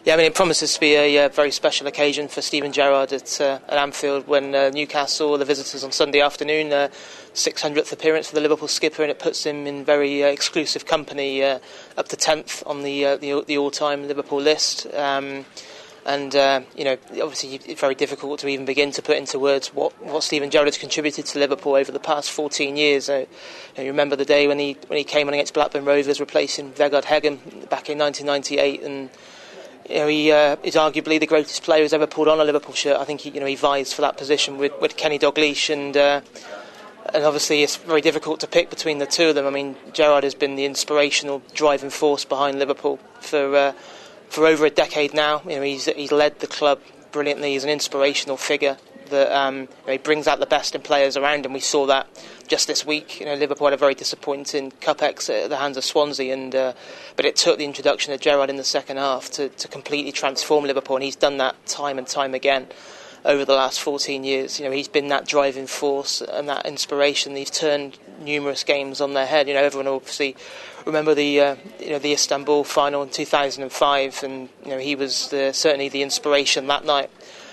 Yeah, I mean, it promises to be a very special occasion for Steven Gerrard at Anfield when Newcastle, the visitors on Sunday afternoon, 600th appearance for the Liverpool skipper, and it puts him in very exclusive company, up to 10th on the all-time Liverpool list. Obviously it's very difficult to even begin to put into words what Steven Gerrard has contributed to Liverpool over the past 14 years. You remember the day when he came on against Blackburn Rovers, replacing Vegard Hegem back in 1998, and he is arguably the greatest player who's ever pulled on a Liverpool shirt. I think he vies for that position with Kenny Dalglish, and obviously it's very difficult to pick between the two of them. I mean, Gerrard has been the inspirational driving force behind Liverpool for over a decade now. He's led the club brilliantly. He's an inspirational figure that he brings out the best in players around him. We saw that just this week. Liverpool had a very disappointing cup exit at the hands of Swansea, but it took the introduction of Gerrard in the second half to completely transform Liverpool, and he's done that time and time again over the last 14 years. He's been that driving force and that inspiration. He's turned numerous games on their head. Everyone obviously remember the Istanbul final in 2005, and he was certainly the inspiration that night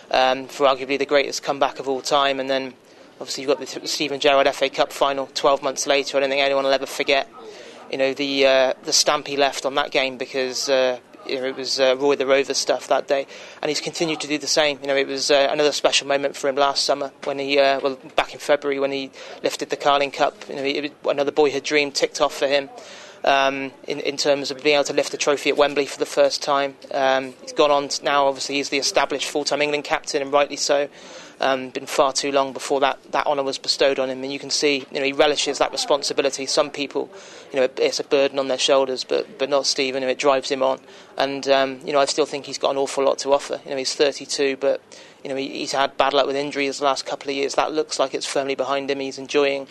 for arguably the greatest comeback of all time. And then obviously you've got the Steven Gerrard FA Cup final 12 months later. I don't think anyone will ever forget the stamp he left on that game, because it was Roy the Rover stuff that day, and he's continued to do the same. It was another special moment for him last summer when he, back in February when he lifted the Carling Cup. Another boyhood dream ticked off for him in terms of being able to lift the trophy at Wembley for the first time. He's gone on now. Obviously, he's the established full-time England captain, and rightly so. Been far too long before that honour was bestowed on him, and you can see he relishes that responsibility. Some people, it's a burden on their shoulders, but not Steven. It drives him on, and I still think he's got an awful lot to offer. He's 32, but he's had bad luck with injuries the last couple of years. That looks like it's firmly behind him. He's enjoying,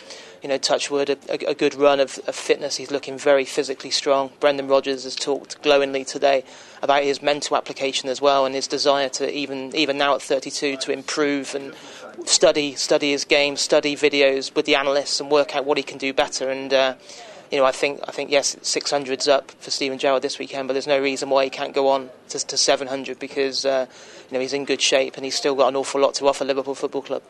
touch wood, a good run of fitness. He's looking very physically strong. Brendan Rodgers has talked glowingly today about his mental application as well, and his desire to even now at 32 to improve and study his game, study videos with the analysts and work out what he can do better. And I think yes, 600's up for Steven Gerrard this weekend, but there's no reason why he can't go on to 700, because he's in good shape and he's still got an awful lot to offer Liverpool Football Club.